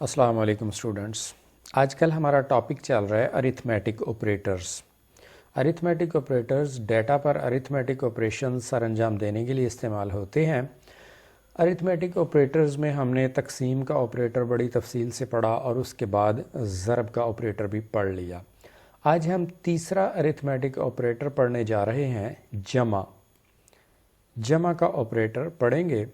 السلام علیکم اسٹوڈنٹس، آج کل ہمارا ٹاپک چل رہا ہے arithmetic operators. Arithmetic operators data پر ارتھمیٹک آپریشن سر انجام دینے کے لیے استعمال ہوتے ہیں۔ ارتھمیٹک آپریٹرز میں ہم نے تقسیم کا آپریٹر بڑی تفصیل سے پڑھا اور اس کے بعد ضرب کا آپریٹر بھی پڑھ لیا۔ آج ہم تیسرا ارتھمیٹک آپریٹر پڑھنے جا رہے ہیں، جمع۔ جمع کا آپریٹر پڑھیں گے۔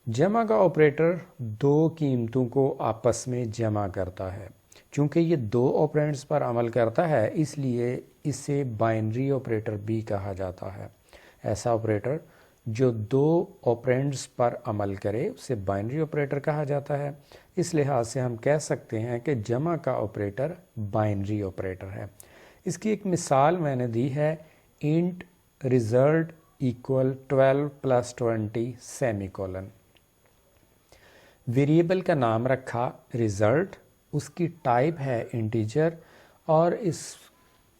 جمع کا آپریٹر دو قیمتوں کو آپس میں جمع کرتا ہے۔ چونکہ یہ دو آپرینڈز پر عمل کرتا ہے اس لیے اسے بائنری آپریٹر بھی کہا جاتا ہے۔ ایسا آپریٹر جو دو آپرینڈز پر عمل کرے اسے بائنری آپریٹر کہا جاتا ہے۔ اس لحاظ سے ہم کہہ سکتے ہیں کہ جمع کا آپریٹر بائنری آپریٹر ہے۔ اس کی ایک مثال میں نے دی ہے، int result equal 12 plus 20 semicolon۔ Variable کا نام رکھا result، اس کی ٹائپ ہے انٹیجر اور اس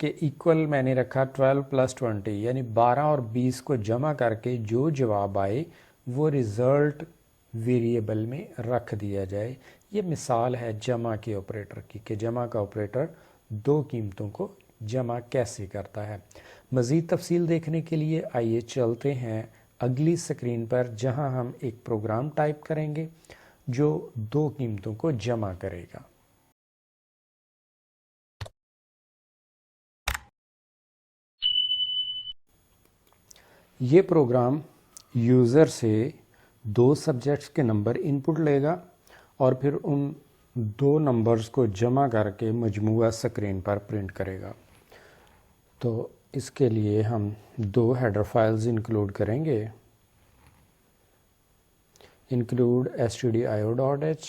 کے ایکول میں نے رکھا 12 plus 20، یعنی 12 اور 20 کو جمع کر کے جو جواب آئے وہ result ویریبل میں رکھ دیا جائے۔ یہ مثال ہے جمع کے آپریٹر کی کہ جمع کا آپریٹر دو قیمتوں کو جمع کیسے کرتا ہے۔ مزید تفصیل دیکھنے کے لیے آئیے چلتے ہیں اگلی سکرین پر، جہاں ہم ایک پروگرام ٹائپ کریں گے جو دو قیمتوں کو جمع کرے گا۔ یہ پروگرام یوزر سے دو سبجیکٹس کے نمبر ان پٹ لے گا اور پھر ان دو نمبرز کو جمع کر کے مجموعہ سکرین پر پرنٹ کرے گا۔ تو اس کے لیے ہم دو ہیڈر فائلز انکلوڈ کریں گے، انکلوڈ stdio.h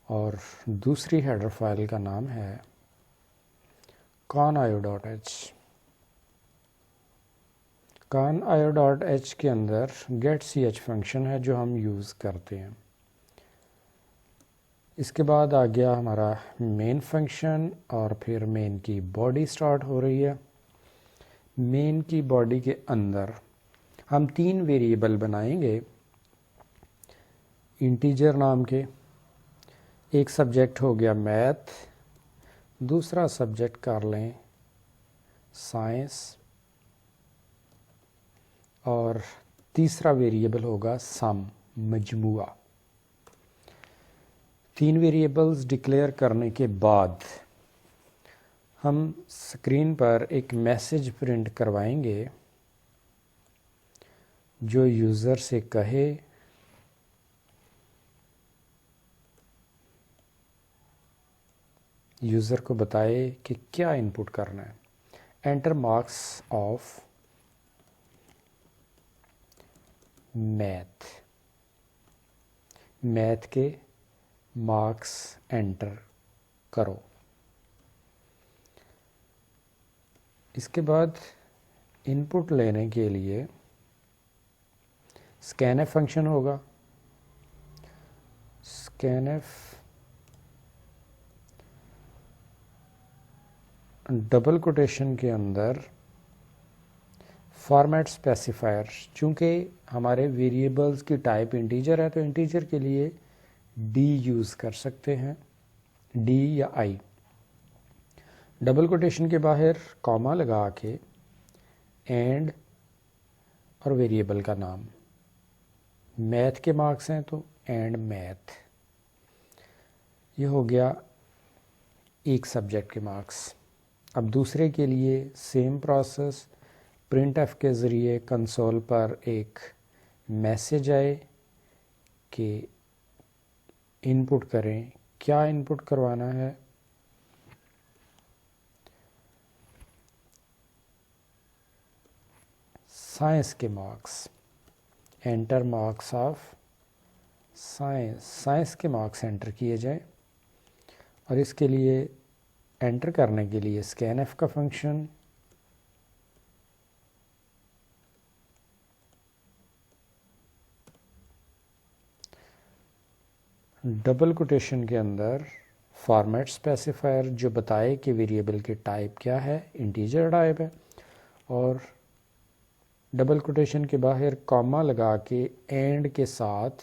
اور دوسری ہیڈر فائل کا نام ہے conio.h۔ conio.h کے اندر getch فنکشن ہے جو ہم یوز کرتے ہیں۔ اس کے بعد آ گیا ہمارا مین فنکشن اور پھر مین کی باڈی سٹارٹ ہو رہی ہے۔ مین کی باڈی کے اندر ہم تین ویریبل بنائیں گے انٹیجر نام کے۔ ایک سبجیکٹ ہو گیا میتھ، دوسرا سبجیکٹ کر لیں سائنس، اور تیسرا ویریبل ہوگا سم، مجموعہ۔ تین ویریبلز ڈکلیئر کرنے کے بعد ہم اسکرین پر ایک میسج پرنٹ کروائیں گے جو یوزر سے کہے یوزر کو بتائے کہ کیا ان پٹ کرنا ہے۔ Enter marks of math, math کے مارکس انٹر کرو۔ اس کے بعد ان پٹ لینے کے لیے scanf فنکشن ہوگا۔ scanf ڈبل کوٹیشن کے اندر فارمیٹ اسپیسیفائر، چونکہ ہمارے ویریبلز کی ٹائپ انٹیجر ہے تو انٹیجر کے لیے ڈی یوز کر سکتے ہیں، ڈی یا آئی۔ ڈبل کوٹیشن کے باہر کاما لگا کے اینڈ اور ویریبل کا نام، میتھ کے مارکس ہیں تو اینڈ میتھ۔ یہ ہو گیا ایک سبجیکٹ کے مارکس۔ اب دوسرے کے لیے سیم پروسیس، پرنٹ ایف کے ذریعے کنسول پر ایک میسج آئے کہ ان پٹ کریں، کیا ان پٹ کروانا ہے، سائنس کے marks, inter marks of science, science کے مارکس انٹر کیے جائیں۔ اور اس کے لیے انٹر کرنے کے لیے scanf کا فنکشن، ڈبل کوٹیشن کے اندر فارمیٹ اسپیسیفائر جو بتائے کہ ویریبل کی ٹائپ کیا ہے، انٹیجر ٹائپ ہے، اور ڈبل کوٹیشن کے باہر کاما لگا کے اینڈ کے ساتھ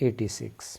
86।